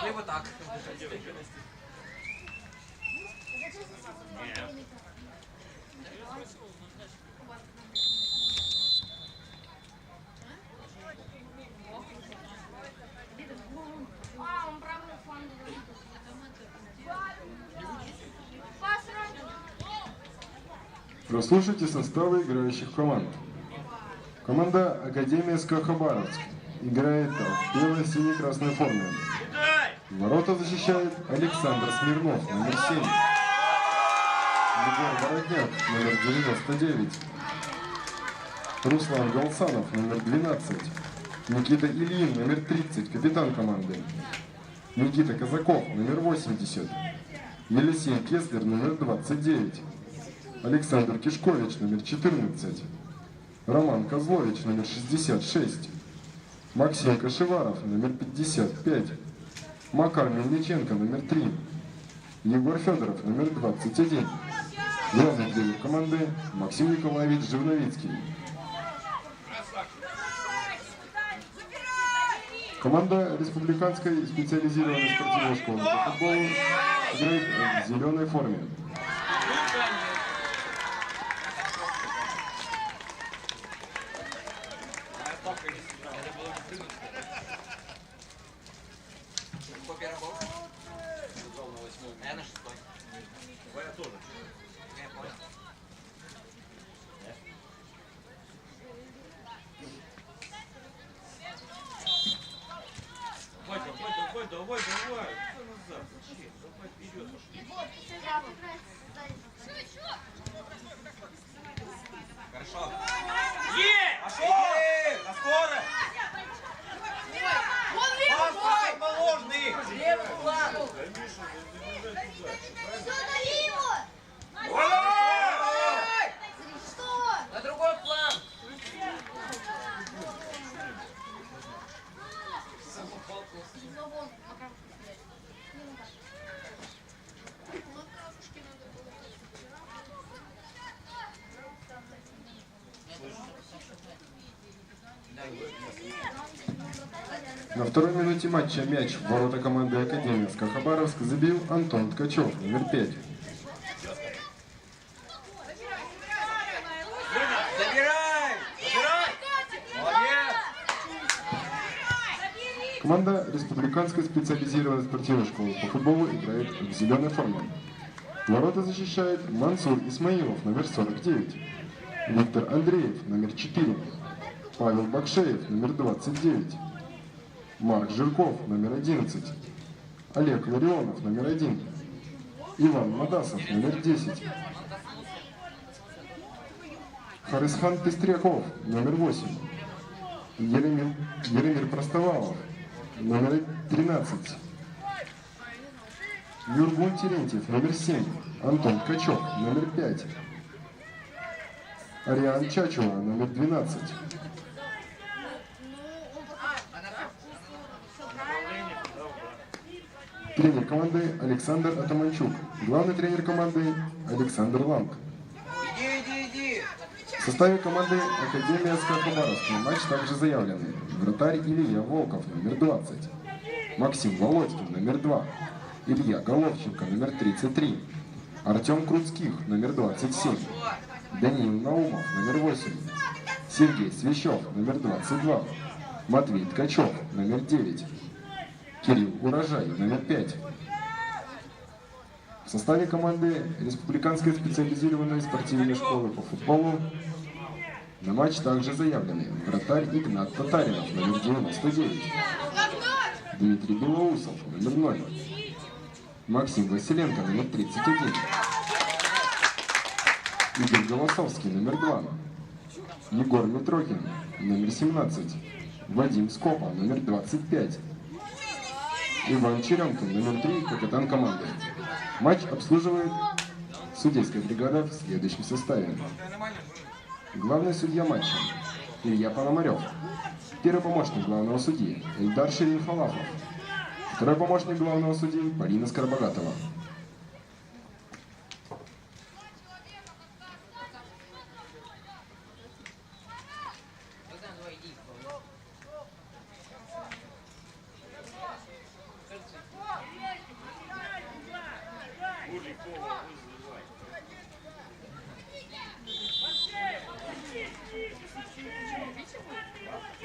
Либо так. Прослушайте составы играющих команд. Команда Академия СК Хабаровск играет в бело-сине-красной форме. Ворота защищает Александр Смирнов, номер 7. Егор Воротняк, номер 99. Руслан Галсанов, номер 12. Никита Ильин, номер 30, капитан команды. Никита Казаков, номер 80. Елисей Кеслер, номер 29. Александр Кишкович, номер 14. Роман Козлович, номер 66. Максим Кашеваров, номер 55. Макар Мельниченко, номер 3. Егор Федоров, номер 21. Главный тренер команды Максим Николаевич Живновицкий. Команда Республиканской специализированной спортивной школы по футболу играет в зеленой форме. Я на 6-й. Я тоже. Я понял. Давай. Что назад? Зачем? Давай вперед, пошли. Хорошо. Пошел! На скорость! Пас положенный! Левый фланг. На другой фланг. На второй минуте матча мяч в ворота команды Академия СК Хабаровск забил Антон Ткачев, номер 5. Забирай! Молодец! Команда Республиканской специализированной спортивной школы по футболу играет в зеленой форме. Ворота защищает Мансур Исмаилов, номер 49. Виктор Андреев, номер 4. Павел Бакшеев, номер 29. Марк Жирков, номер 11. Олег Ларионов, номер 1. Иван Мадасов, номер 10. Харисхан Пестряков, номер 8. Еремир Простовалов, номер 13. Юргун Терентьев, номер 7. Антон Ткачев, номер 5. Ариан Чачуа, номер 12. Тренер команды Александр Атаманчук. Главный тренер команды Александр Ланг. Иди! В составе команды Академия СК Хабаровск на матч также заявлены вратарь Илья Волков, номер 20. Максим Володькин, номер 2. Илья Головченко, номер 33. Артем Крутских, номер 27. Даниил Наумов, номер 8. Сергей Свящев, номер 22. Матвей Ткачев, номер 9. Кирилл Урожай, номер 5. В составе команды Республиканской специализированной спортивной школы по футболу на матч также заявлены вратарь Игнат Татаринов, номер 99. Дмитрий Белоусов, номер 0. Максим Василенко, номер 31. Игорь Голосовский, номер 2. Егор Митрохин, номер 17. Вадим Скопа, номер 25. Иван Черемкин, номер 3, капитан команды. Матч обслуживает судейская бригада в следующем составе. Главный судья матча Илья Пономарев. Первый помощник главного судьи Эльдар Шерифалахов. Второй помощник главного судьи Полина Скоробогатова.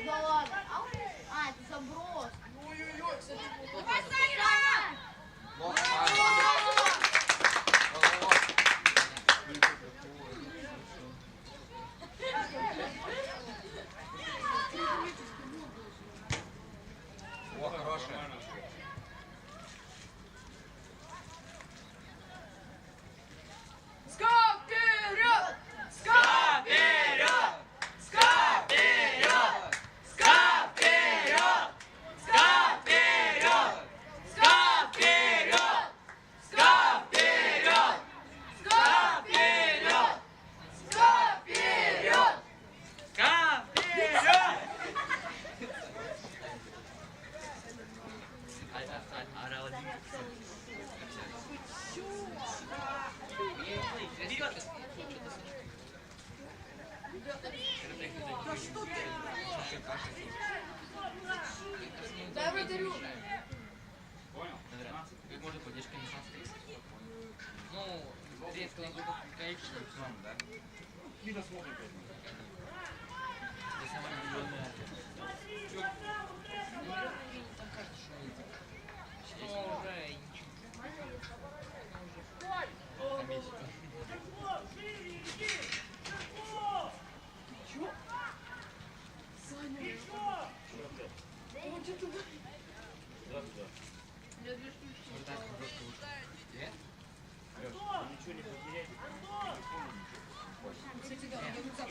Да ладно. А, это заброс. Ой-ой-ой, кстати. О, хорошая. Скак вперед! Скак вперед! Скак вперед! Скак вперед! Скак вперед! Скак вперед! Скак вперед! Скак вперед! Скак вперед! Скак вперед! Дай вратарю. Понял? Как можно поддержка не состоит? Ну, редко, конечно, Да? Не досмотрим. это самое определенное. Там кажется, что уже ничего. На месяц. Вот так жестко вышел. Нет? Ничего не потерять. Кстати, да, я рюкзак.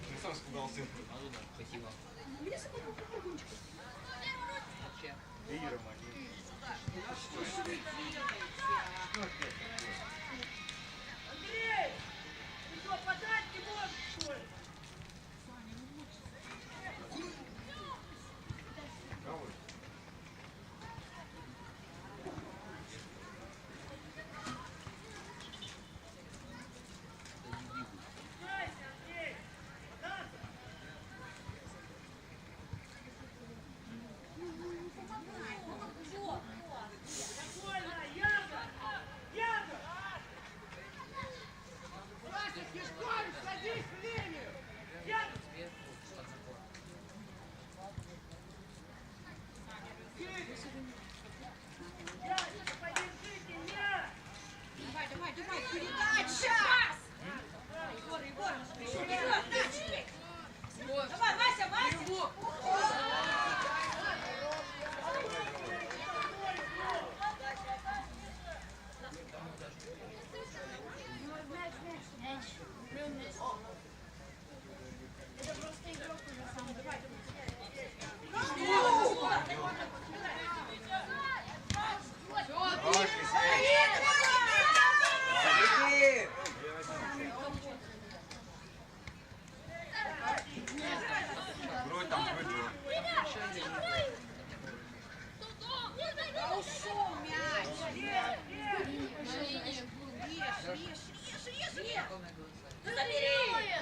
Ты сам испугался. А ну да, спасибо. Вообще. Лидером один. Андрей! Ты что, подать не можешь, что ли? Знайся, Андрей! Податься! Спокойно, Янга! Янга! Вася, пешком садись в линию! Янга! Сверху под напор. Янга, подержите мяч! Давай, передача! Давай, Вася, Вася! Это просто игрок уже сам. Давай, Забеги! Грудь там, грудь. ушел мяч! Знакомые голоса. Забери!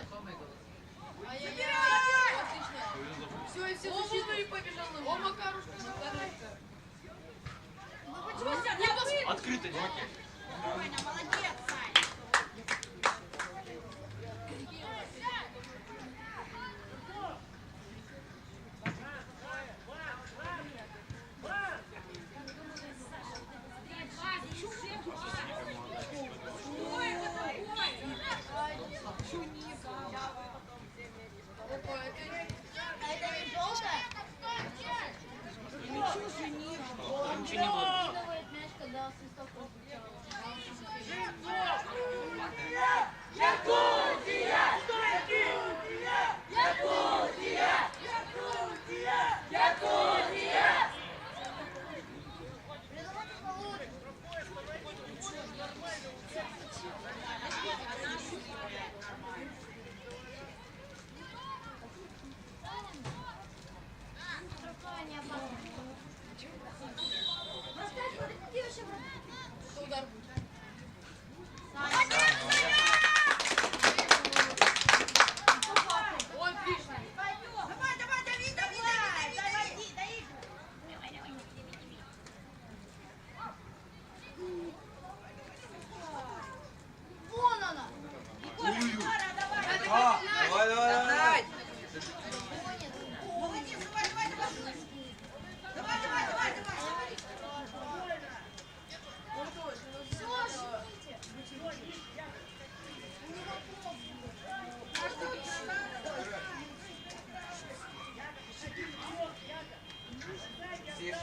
Знакомые голоса. Ай-яй-яй! Отлично! Все, и все защитники побежал. О, Макарушка, давай! Ну почему не Открыто не. Спокойно, молодец, Сань! А это не желтая? Ничего не было. Выигрывает мяч, когда когда свисток прозвучал. Удар будет. Ой, отлично. Давай, дави, Вон она. А, давай.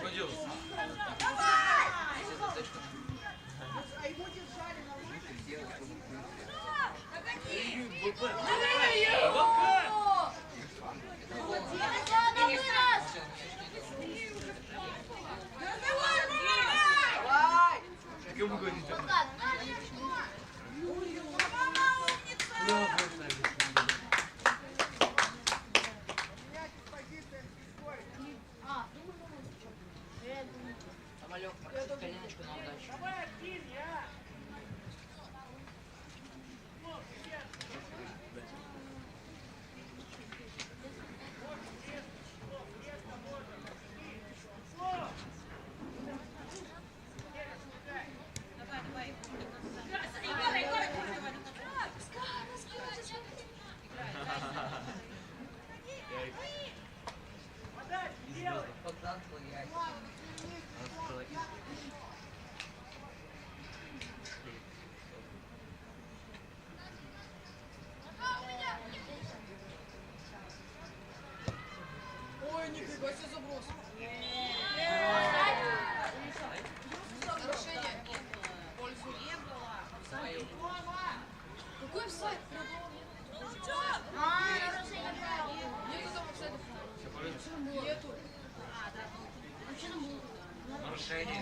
Пойдем. Кому говорите? Самолет, Максим, коленочку на удачу. Богдан Клояк. Ой, нифига себе заброс. Нарушение. Пользу. Какой офсайд? Нарушение правил. Нету там офсайдов. Нету. Вообще там было. Нарушение.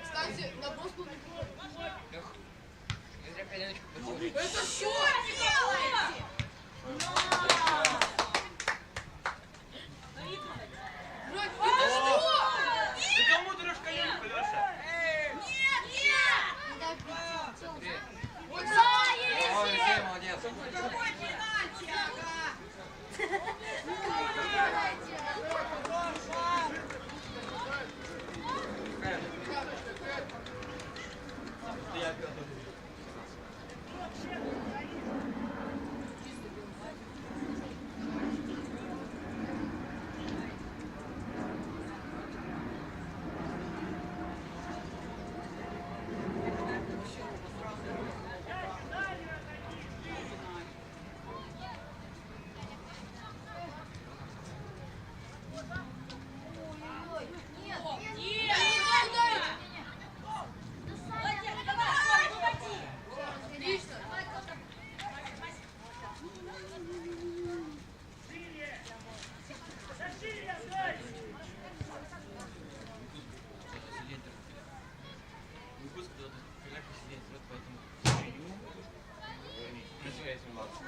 Кстати, наброс был неплохой. Я зря коленочку потерял. Это что делаете? Это что? Ты кому дрешь коленку, Леша? Вот Ой, Елисей, молодец. Я готов. Отлично. Выпуск, когда ты коляка сидеть, вот поэтому. Красиво, если младше.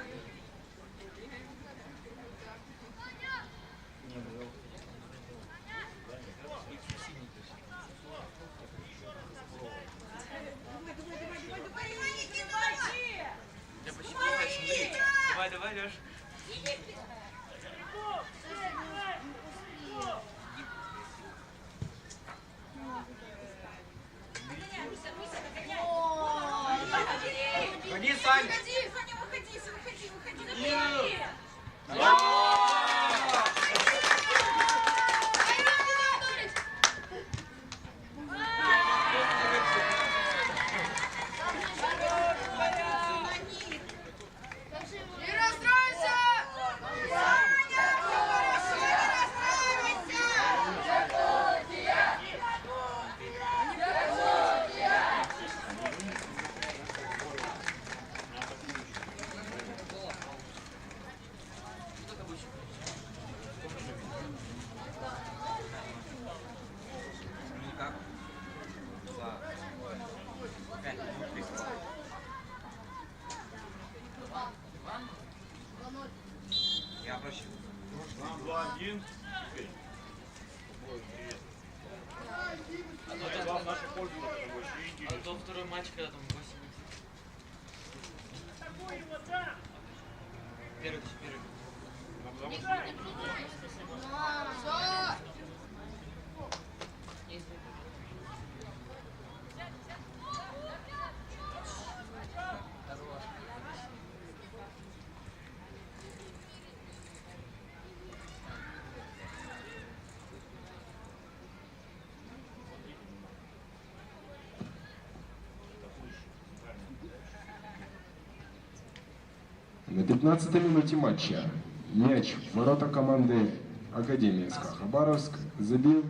Я почти понимаю, смотри. Давай, Леш. Ходи, Сань. Не расстроиться! проще. Нам 2-1. Теперь. Два в нашу пользу, это вообще А интересно. то второй матч, когда там 8. Такой его там! Первый. Ну, потому что Все. Есть. На 15-й минуте матча мяч в ворота команды Академия СК Хабаровск забил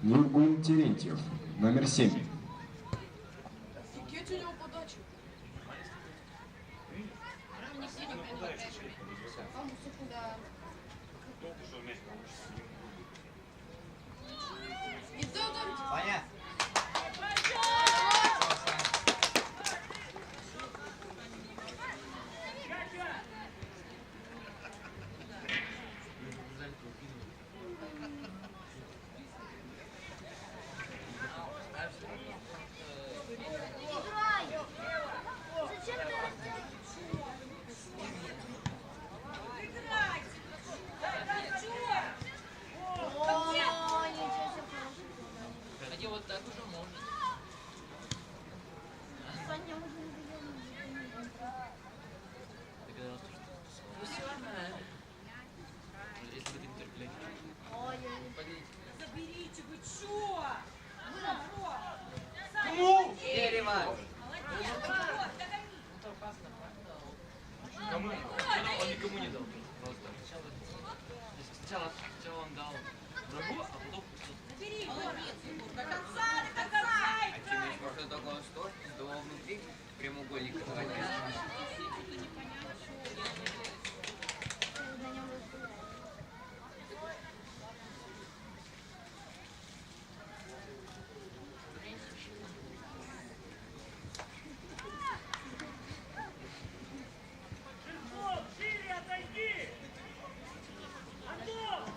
Нургул Терентьев, номер 7. Офигеть у него подача. Нигде не нападающий передача. человек подвязался. А мусорку, да. Толку, что мяч получится. И да, да. Ваня! Хотя вот так уже можно. Догадался, что профессионально. Если бы ты не терпели. Заберите, вы чё? Дерево! Кому? Он никому не дал. Просто. Сначала он дал врагу, а потом Забери, до конца, до конца! А что, мяч можно только что до внутри прямоугольника заводить? Жирков, шире отойди! Антон!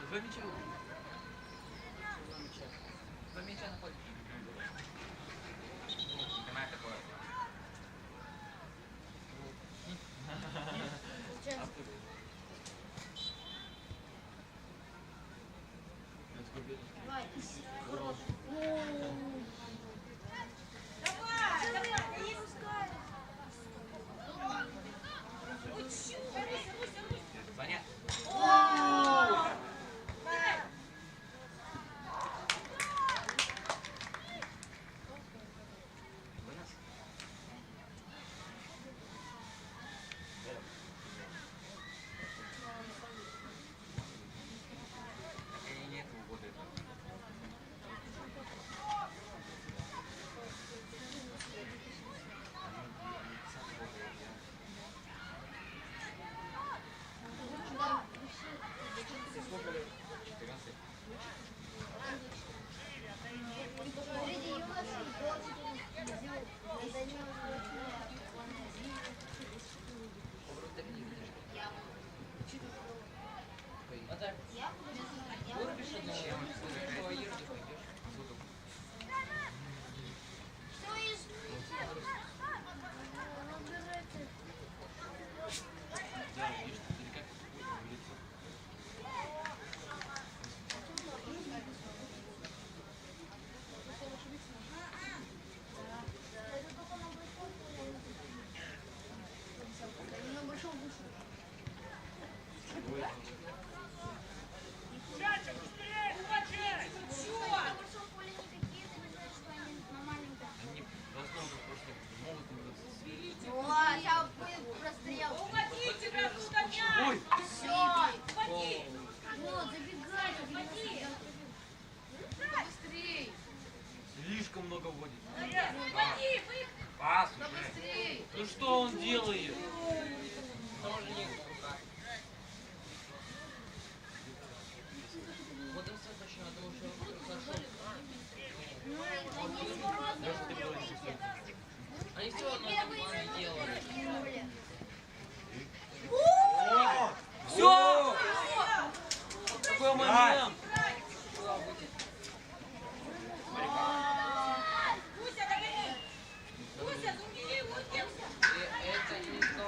Два мяча. Два мяча на поле. Понимаю такое. Давай, давай, не пускай! Вы чё? Русь! Ваня! Дай, много вводит. Выходи, выходи. Пас уже. Быстрей! Ну что он делает? Там уже нет рука. Вот достаточно того, что хорошо. Они все одно команду делают. Все! Какой момент! Гуся, догони. Гуся, зунгини, Гуся. Это не то.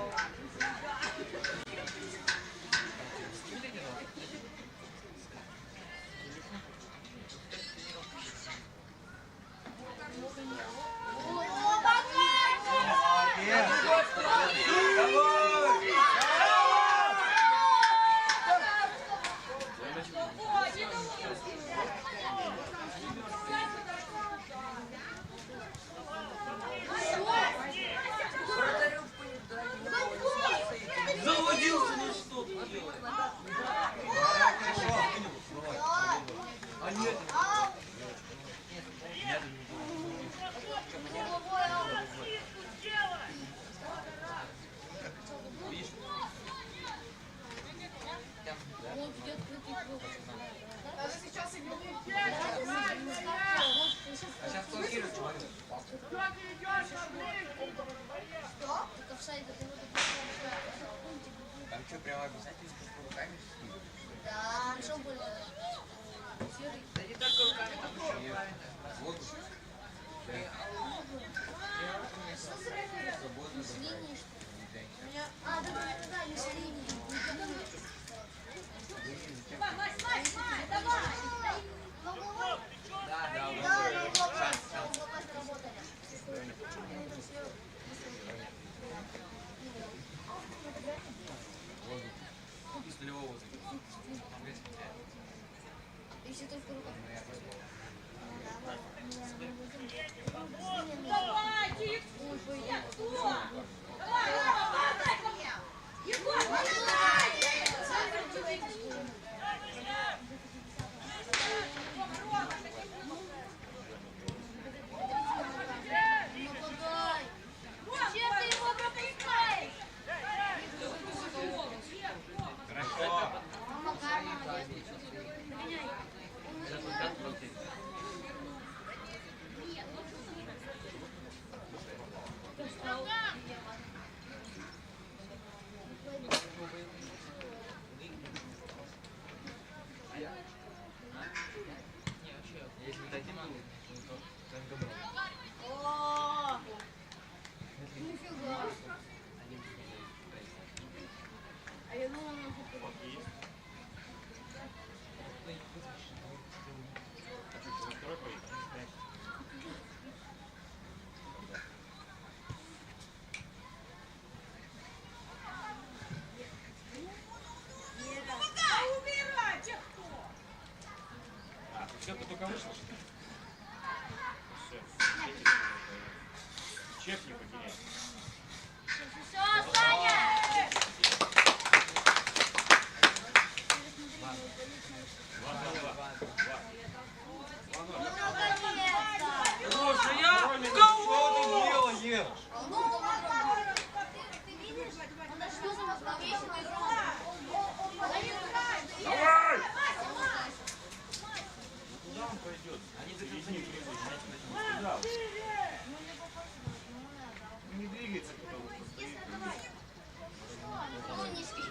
Заводился, ну что ты делаешь? А нет. Вот идет крутый круг. Даже сейчас идет. А сейчас блокирует человек. Как ты идешь, Андрей? Это в сайт, это вот пунктик. Там что, прямо обязательно с руками? Да, что было? Серый. Да не только руками, там еще и воздух. Свободно. С линии, что ли? Да. А, да, не с линии. Давай, давай. Да, с нулевого воздуха. Если только рука. Давай, Егор. Давай, давай. Егор, давай. Нападай! Чем ты его пропускаешь? Хорошо. Макар, молодец. Меняй. Не, вообще. Если дать ему, то прям добро. О! Нифига. А я думала, он Убирайте кто. Все, ты только вышел, что ли? Все. Чек не потеряй. Все, Саня! Ну, наконец-то! Слушай, я кого? Что ты делаешь? Ты видишь? Он начнет с повешенной зоны. Давай! Куда он пойдет? Они середине прыгают. Куда? Не двигается, куда он постоит. Ну, не спи.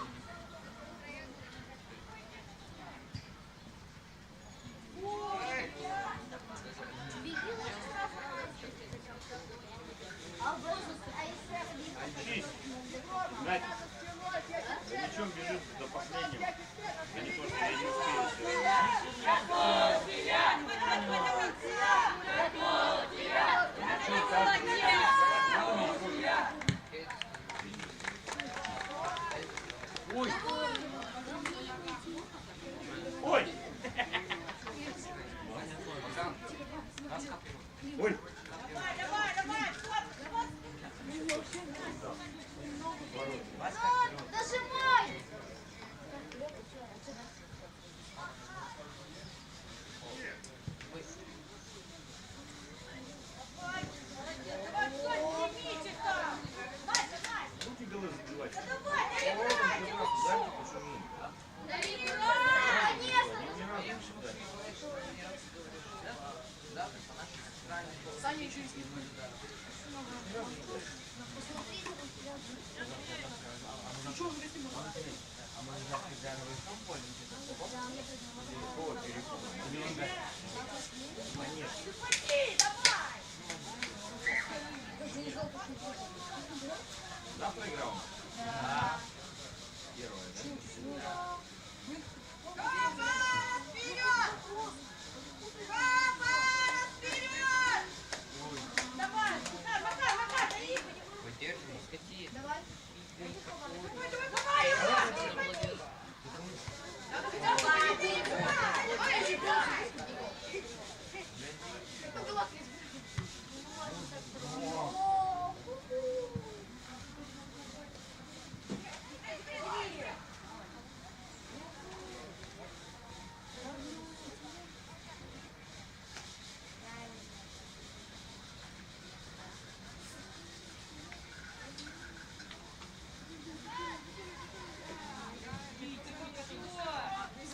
Учись. Надь. За мячом бежит до последнего. А не то, что я не успею. Ой! Ой! Ой! Нажимай! Саня еще и с ним. Ну что, уже если можно? Да, проиграл? Выдерживай.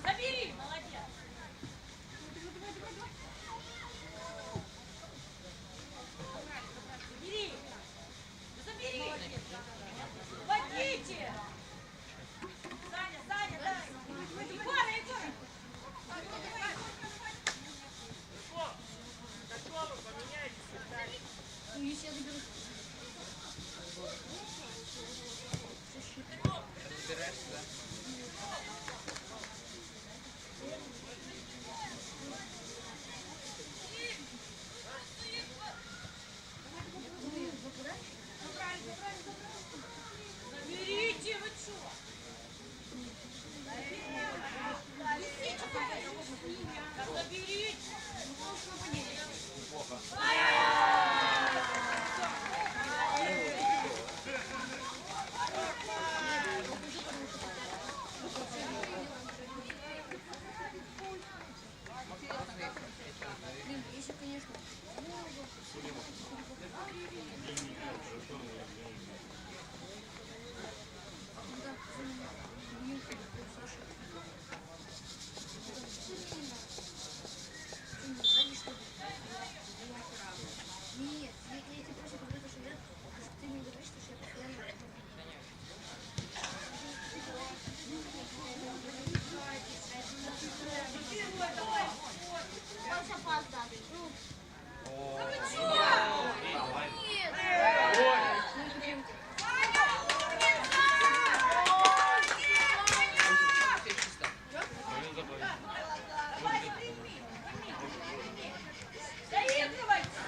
Забери! Молодец! Забери! Забери! Водите! Саня, Саня, дай! Егора, Егора! Ну, если я заберу. Разбираешься, да? Заберите, вы что? Заберите! Блин, если, конечно. Нет, я тебе просто говорю, что ты мне говоришь, что я постоянно. Он сейчас опоздает. Все чисто. Заигрывайте!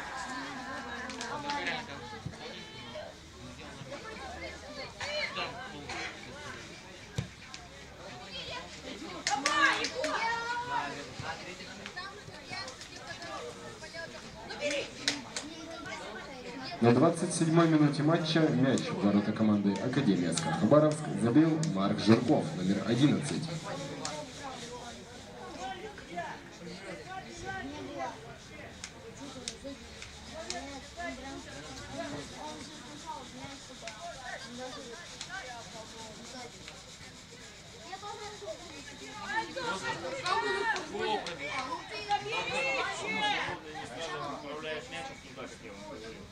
Давай, Егор! На 27-й минуте матча мяч в ворота команды Академия СК Хабаровск забил Марк Жирков, номер 11. Направляешь мяч туда, как я вам говорил.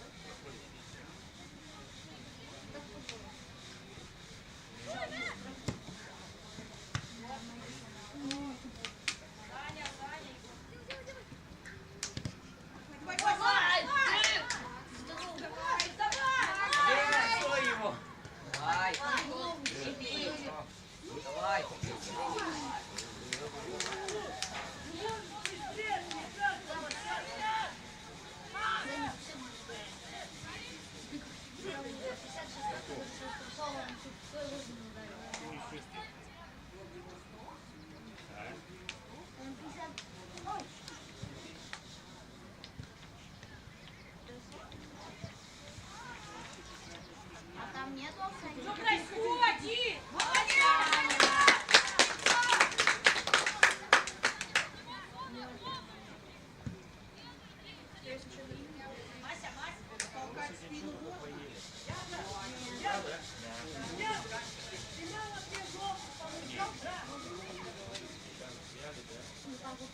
Давай его. Давай. Давай. А там нету Что офсайда? происходит? Молодец! Мася, Мася, толкать спину. Ну, так вот,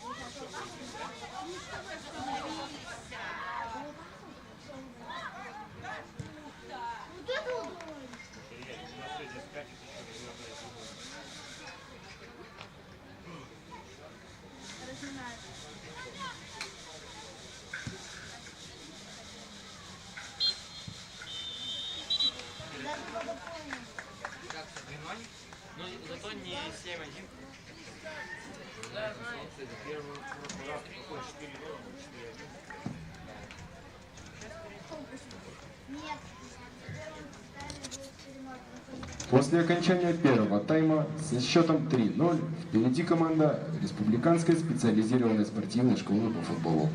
7-1. Да, знаю. Первый раз какой 4-0, 4-1. После окончания первого тайма со счетом 3-0 впереди команда Республиканской специализированной спортивной школы по футболу.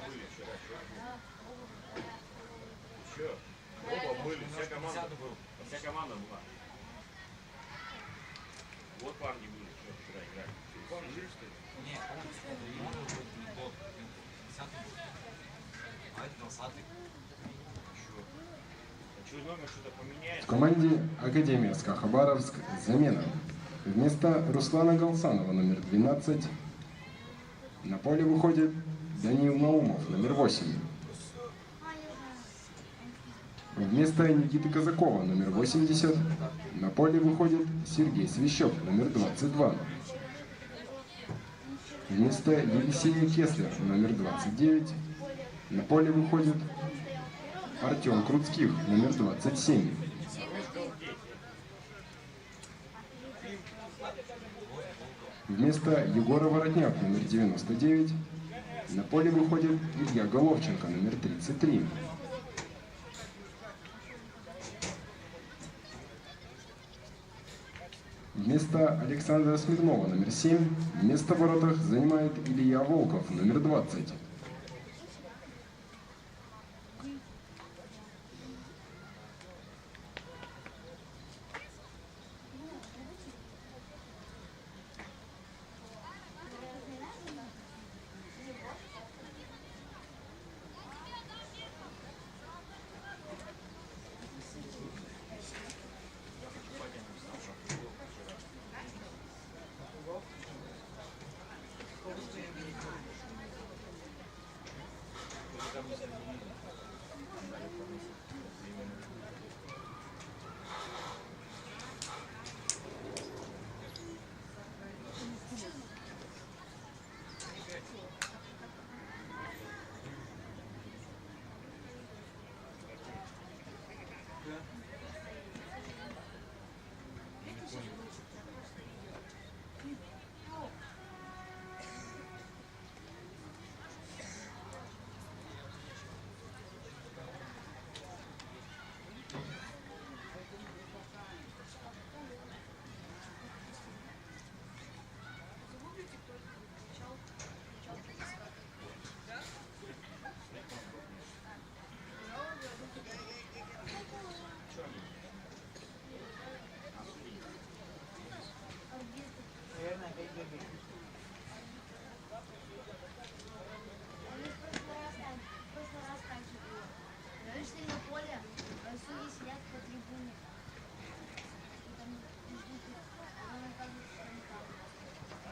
были вчера. Че? Оба были, вся команда была. Вот парни были, что вчера играли. Помнишь, что ли? Не, помнишь, это Ильин уже не тот. 10-й был. А это 20-й. А что, номер что-то поменяется? В команде Академия СКА Хабаровск замена. Вместо Руслана Галсанова номер 12 на поле выходит Даниил Наумов номер 8. Вместо Никиты Казакова номер 80 на поле выходит Сергей Свящев номер 22. Вместо Елисея Кеслер номер 29 на поле выходит Артем Круцких номер 27. Вместо Егора Воротняк номер 99 на поле выходит Илья Головченко номер 33. Вместо Александра Смирнова номер 7 место в воротах занимает Илья Волков номер 20.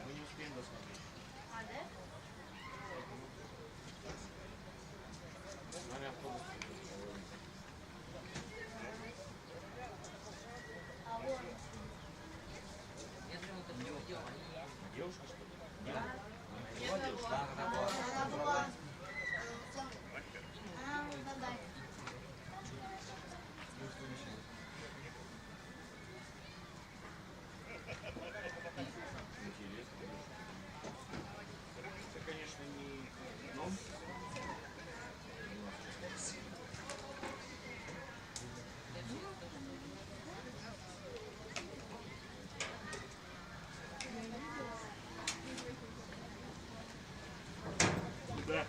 Мы не успеем досмотреть. С нами автобус. Я думал, это не видео. Девушка, что ли? Нет. Была девушка? Да, она была. Она была. Интересно. Это, конечно, не дном. Да.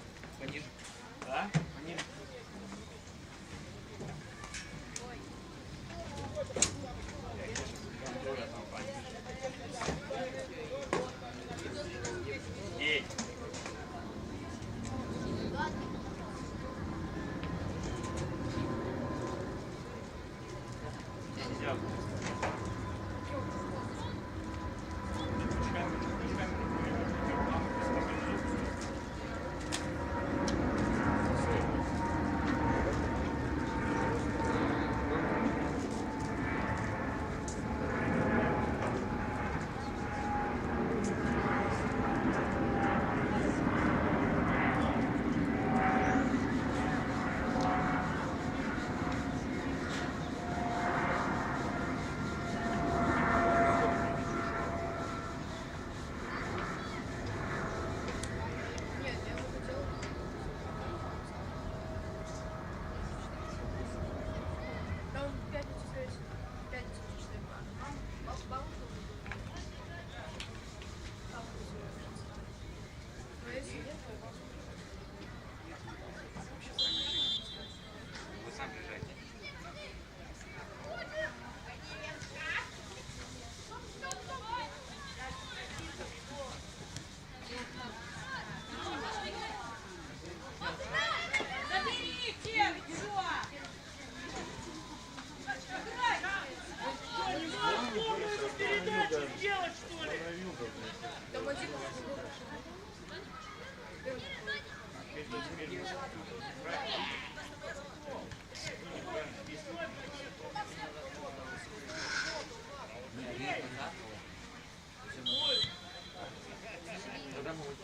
Тогда мы вот...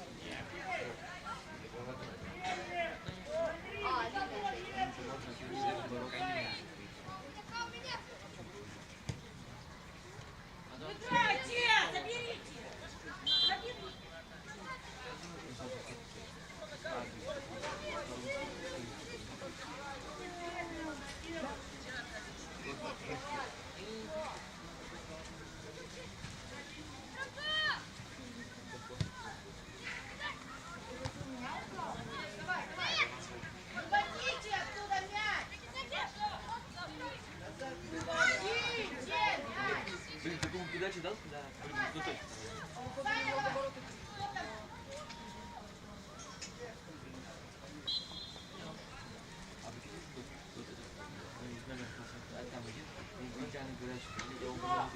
Играйте! Заберите! Заберите! Выводите оттуда мяч! Выводите мяч! Блин, ты думал, передачу дал? Да. Ну точно. Там один, идеальный передача. Я убрал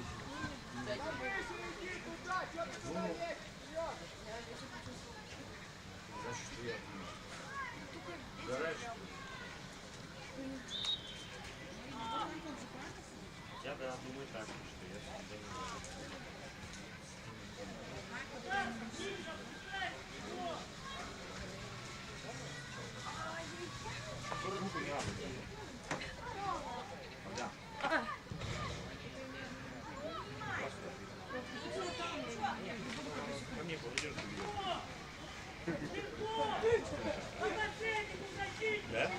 Я да, думаю так, что я всегда не знаю. Руку не надо. Да. Ко мне подойдешь, да?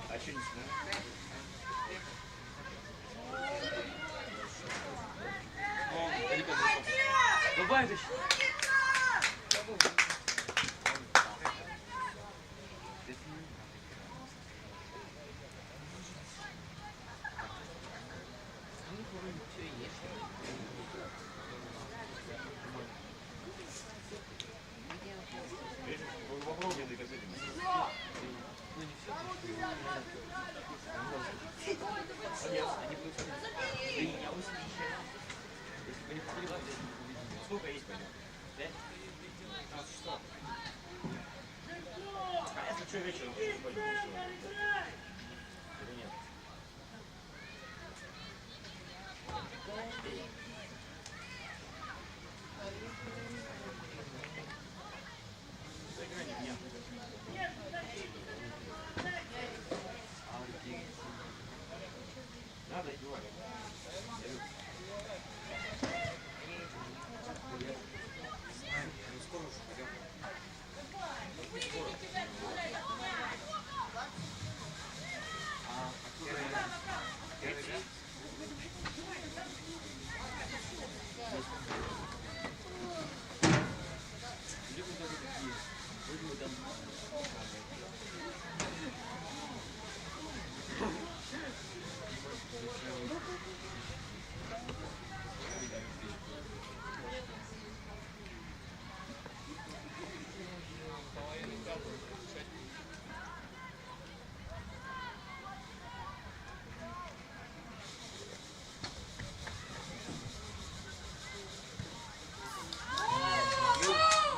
А что не снимаешь? Давай, ты Попробуй не доказать. Сколько есть пойдем? 5? А, что? А если что, вечером пойдем? Или нет? Заиграть? Нет. Надо играть. Скоро уже пойдем.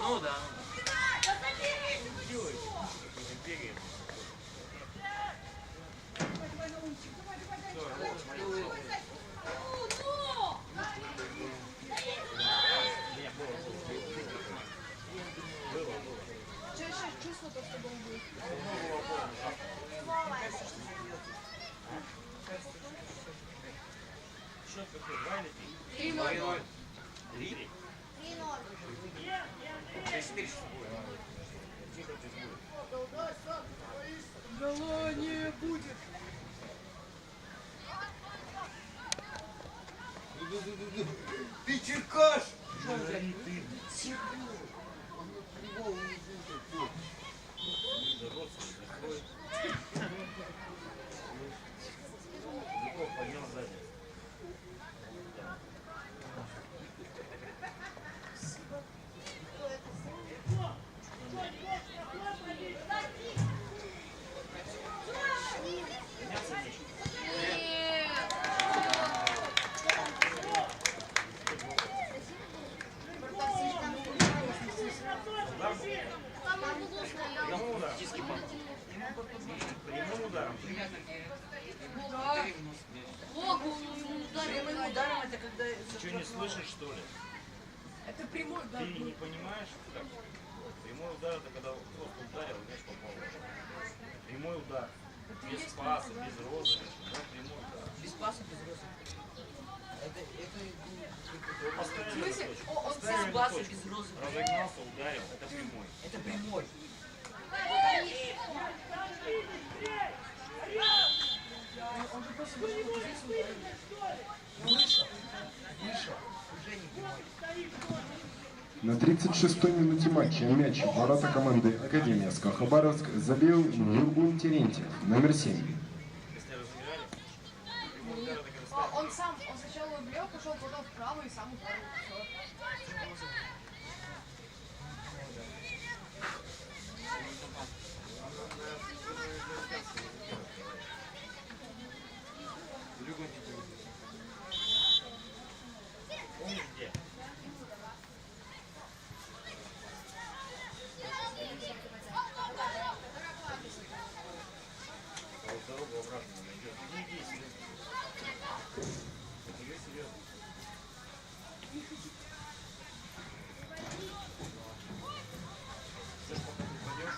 Ну да. Делай. Бегаем. Чувство, то, что он будет. Счет какой? 2 или 3? 3-0. 3? 6-4 Тихо, ты будет. Гола не будет. Ты черкаш! Говори ты. Да, родственник, закрой. Зубов поднял сзади. Подняться нечего. Там угол стоял. Кому да? Диски пап. Прямой ударом это когда... Что, не слышишь, что ли? Это прямой удар. Ты не понимаешь, как? Прямой удар это когда просто ударил, мяч попал. Прямой удар. Без паса, без розыгрыша, да, прямой удар. Без паса, без розыгрыша. Это Его поставили В на смысле? точку. Он Поставили без на паса, точку. без розыгрыша. Разогнался, ударил, это прямой. это прямой. Он же просто вышел на позицию. Вышел. Вышел. Уже не прямой. На 36-й минуте матча мяч в ворота команды Академия СКА Хабаровск забил Нургун Терентьев, номер 7. Если разыграли, прямой удар это когда Он сначала влево пошел, потом вправо и сам ударил. Все. помнишь где? А вот дорогу обратно найдет. Не иди серьезно. Тебе серьезно. Ждешь, пока ты упадешь?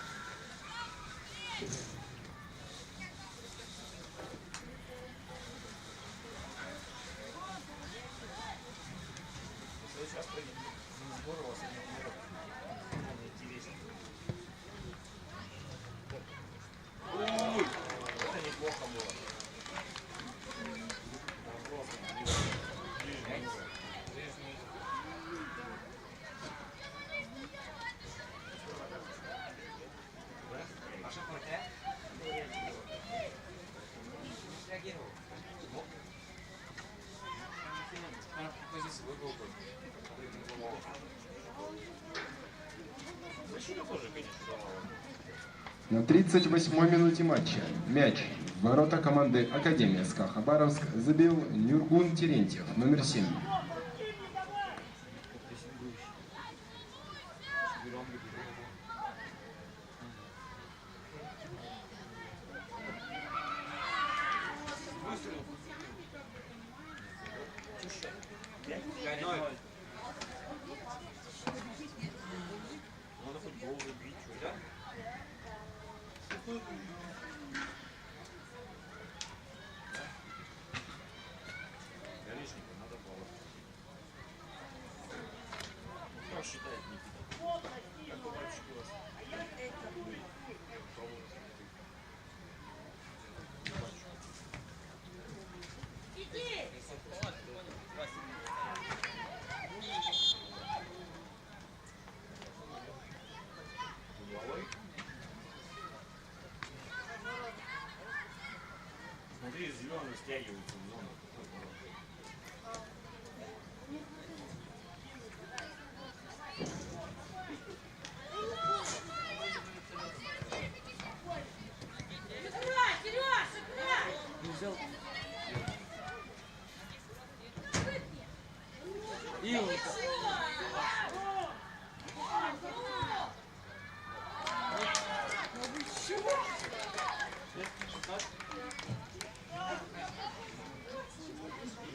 Если сейчас пройдет, здорово, с одних миров. Надо интересно. Ой, это неплохо было. Да, просто ближе было. А что против? Реагировал. Позицию выиграл бы. Защита тоже, конечно, давала. На 38-й минуте матча мяч в ворота команды Академия СКА Хабаровск забил Нургун Терентьев, номер 7. Надо хоть гол забить, что да? Горишника надо было. Как считает Никита? Как у мальчика у вас? Головой? Смотри, зеленый стягивается в зону. Сыграй, Сереж, сыграй!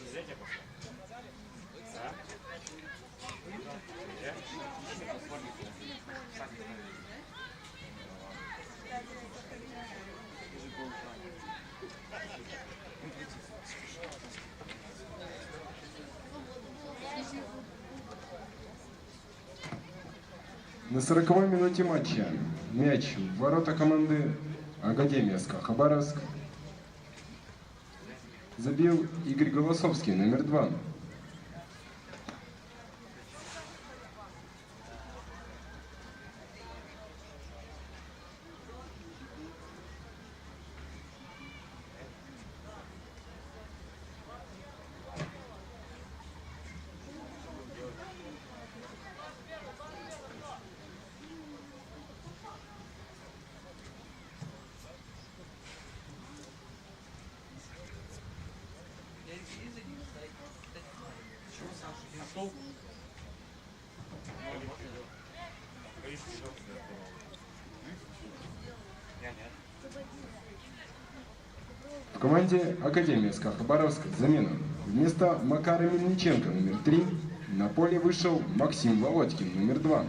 Нельзя тебя поставить? Да? Нельзя? На 40-й минуте матча мяч в ворота команды Академия СКА Хабаровск забил Игорь Голосовский, номер 2. Пошел? Горишник идет сюда. Я нет. В команде Академия СКА Хабаровск замена. Вместо Макара Мельниченко номер 3 на поле вышел Максим Володькин номер 2.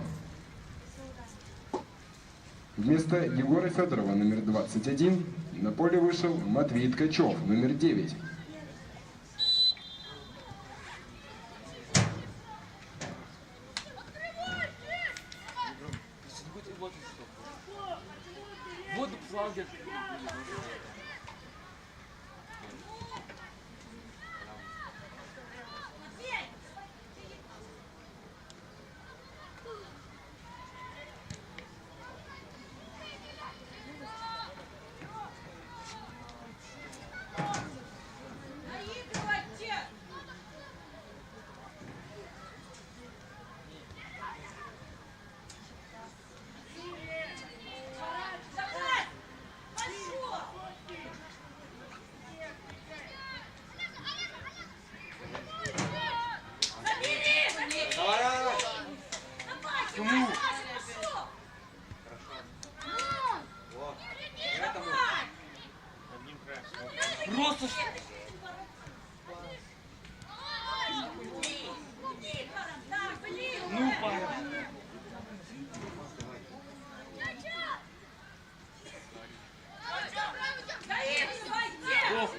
Вместо Егора Федорова номер 21 на поле вышел Матвей Ткачев номер 9. Вот флагер. Наигрывайте! Давай! Пошел! Забери! Забери! Давай! Давай! Хорошо! Вот. Давай! Одним краем. Просто Да, блин! ну пара. Доигрывайте! Ох.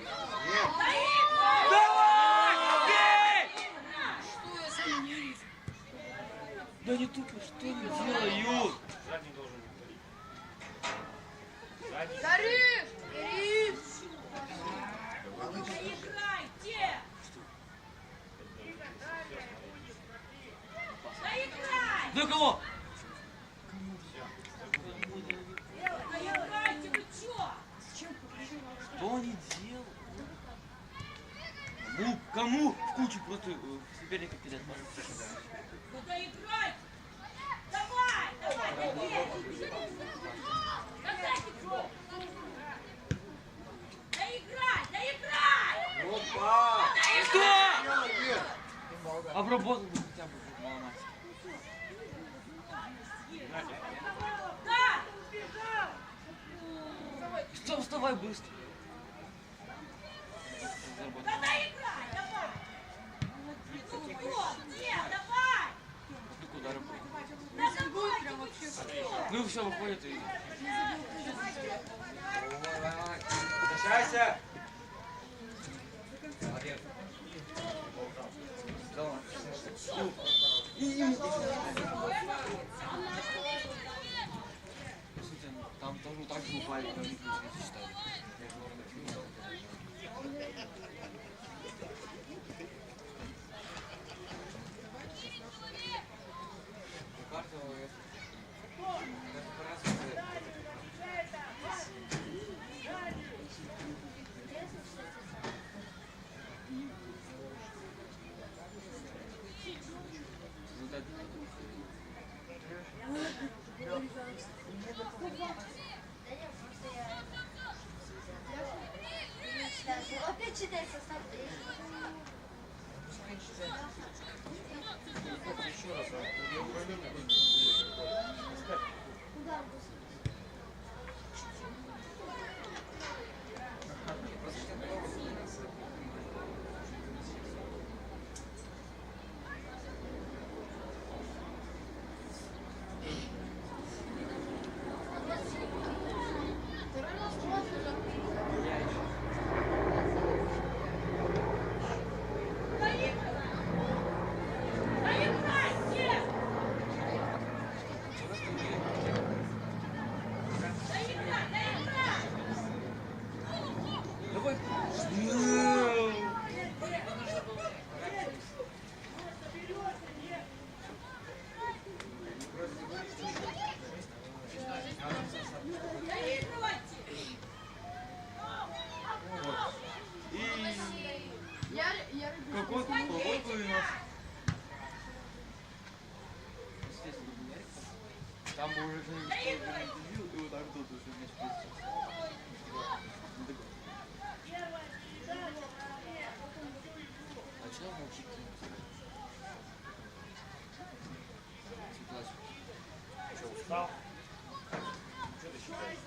Да не тупо, что они делают? Задний должен ударить. Задний. Доиграйте! Доиграй! Да кого? Доиграйте, вы чё? Что они делают? Ну, кому в кучу просто соперника кидать можно? Ну доиграй! Давай! Давай, доедь! Догнайте его! Доиграй! Доиграй! Опа! Что? Обработал бы хотя бы маломать. Да! Что, вставай быстро. Да доиграй! Давай! Ну кто? Нет, давай! Ну куда работать? Да давайте, вы чё? Ну все, выходит и... Возвращайся! Молодец. Дома. По сути, там тоже так же упали, там не считали. Опять читай состав. Еще раз, а? Я управлю какой-нибудь. Куда? Доиграйте! Доиграй! Доиграй! Давай. Доигрывайте! Какой был у нас? Там бы уже кто-нибудь интервью, и вот так тут уже вместе. А чего молчит? Что, устал? Что ты считаешь?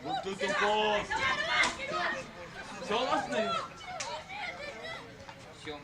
Вот это пас! Все у нас на Всем.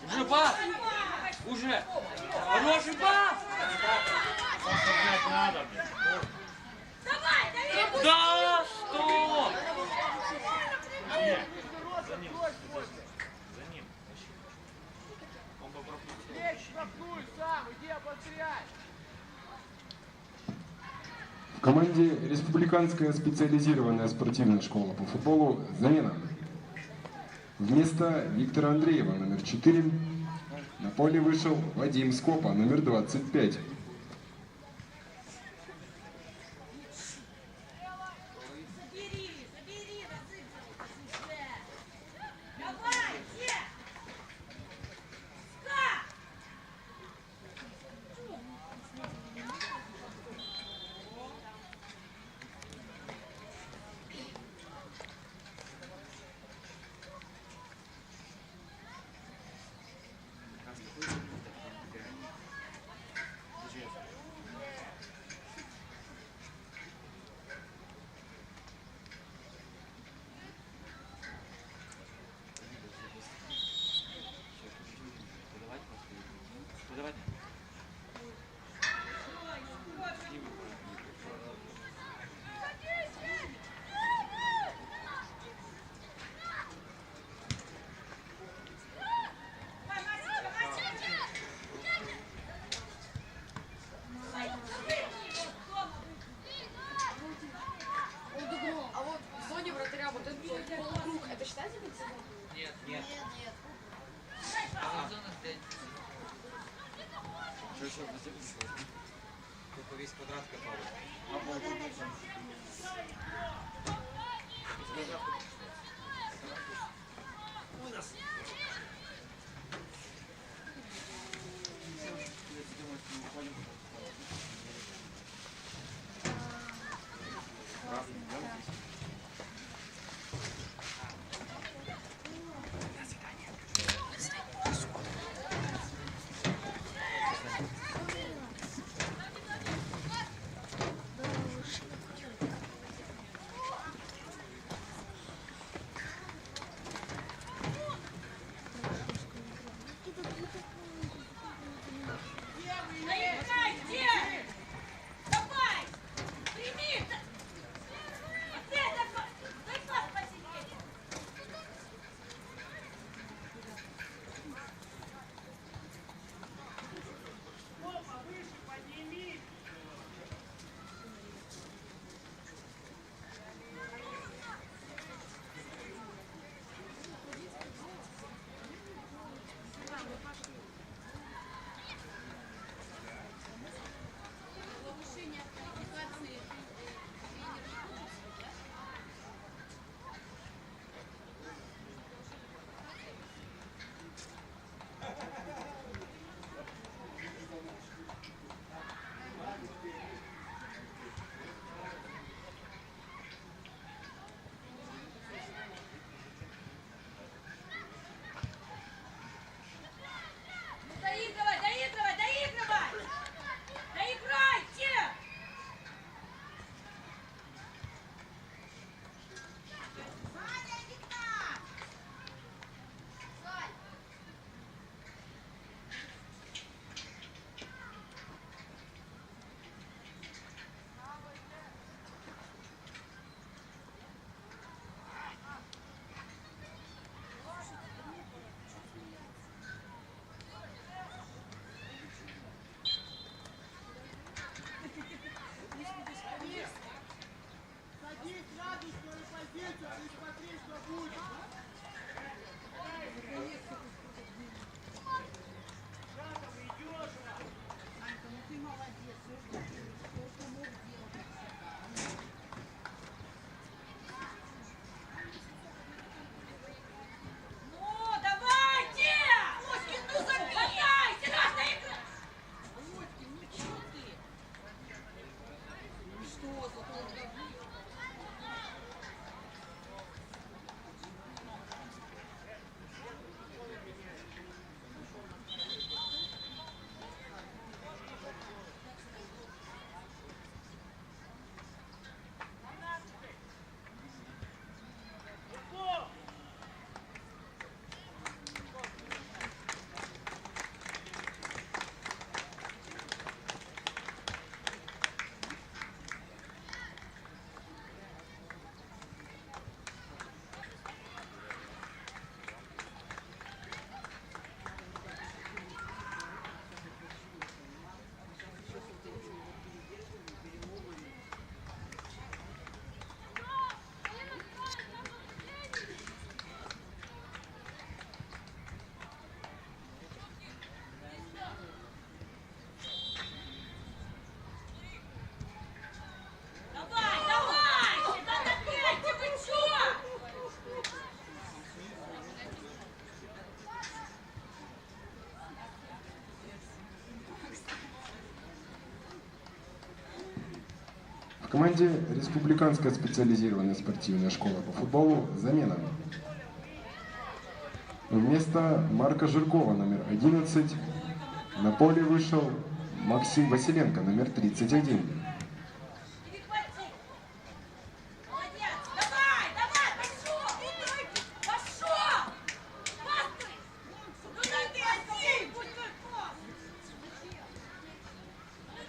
Уже пас! Уже! Хороший пас! Поднять надо, блин. Да что? Нет, за ним. За ним. Он бы пропустил. В команде Республиканская специализированная спортивная школа по футболу замена. Вместо Виктора Андреева, номер 4, на поле вышел Вадим Скопа, номер 25. Только весь квадрат который. Наиграйте! Давай! Прими! Вот это! Дай пас посидеть! Опа, выше подними! Повышение квалификации тренера. Доигрывай, доигрывай, доигрывай! Доиграйте! Ваня, не так! Саль! Садись сразу в свою позицию, а не смотри, что будет. Шагом идешь. Анька, ну ты молодец, все, что мог делать. Ну, давайте! Оськин, ну забей! Сереж, доигрывай! Володькин, ну чё ты? Ну что, зато он забыл. Давай, давай! Да добейте, вы чё? В команде Республиканская специализированная спортивная школа по футболу замена. Вместо Марка Жиркова, номер 11, на поле вышел Максим Василенко, номер 31. Перехвати! Молодец! Давай, давай, пошел! Пошел! Пас! Ну дай один! Будь как пас!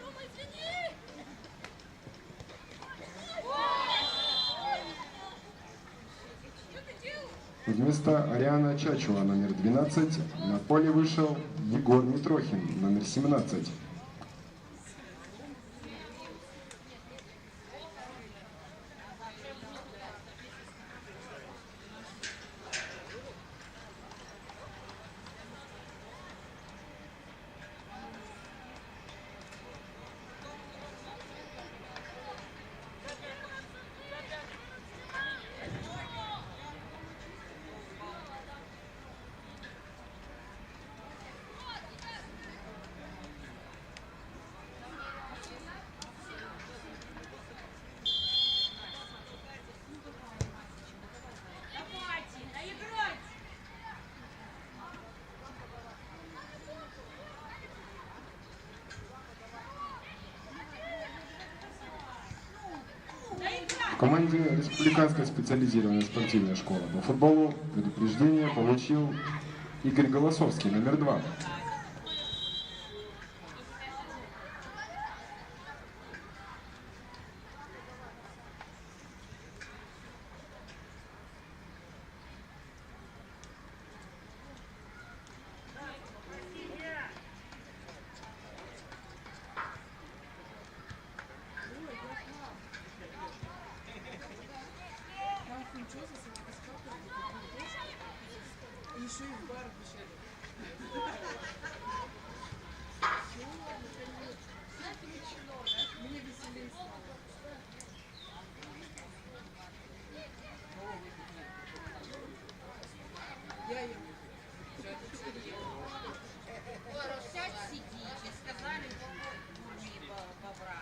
Рома, извини! Что ты делаешь? Вместо Ариана Чачула, номер 12, на поле вышел Егор Митрохин, номер 17. В команде Республиканская специализированная спортивная школа по футболу предупреждение получил Игорь Голосовский, номер 2. Еще и в бар бежали. Мне веселее стало. Я ем. Сядь, сидите, сказали, не бобра.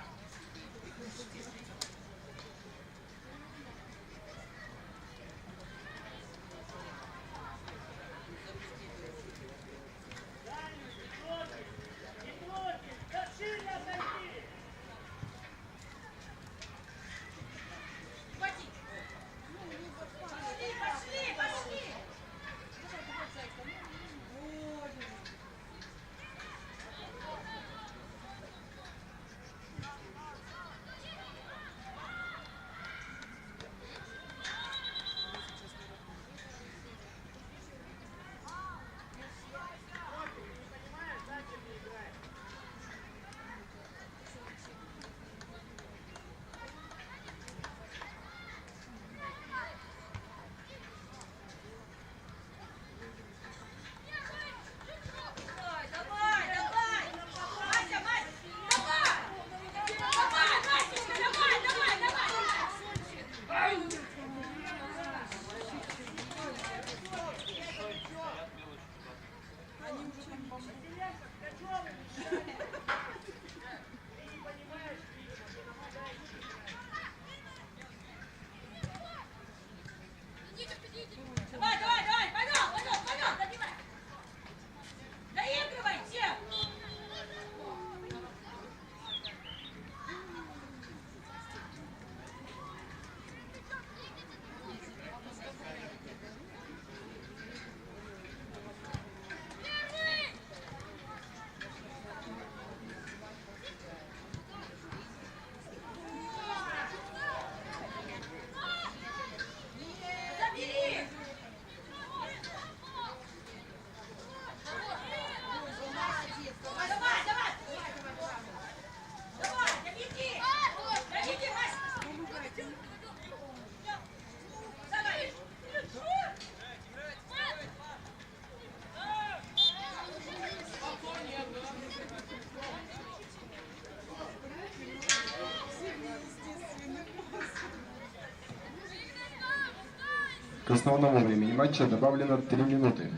К основному времени матча добавлено 3 минуты.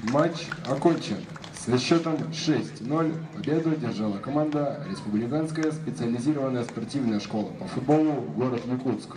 Матч окончен. Со счетом 6-0 победу одержала команда Республиканская специализированная спортивная школа по футболу город Якутск.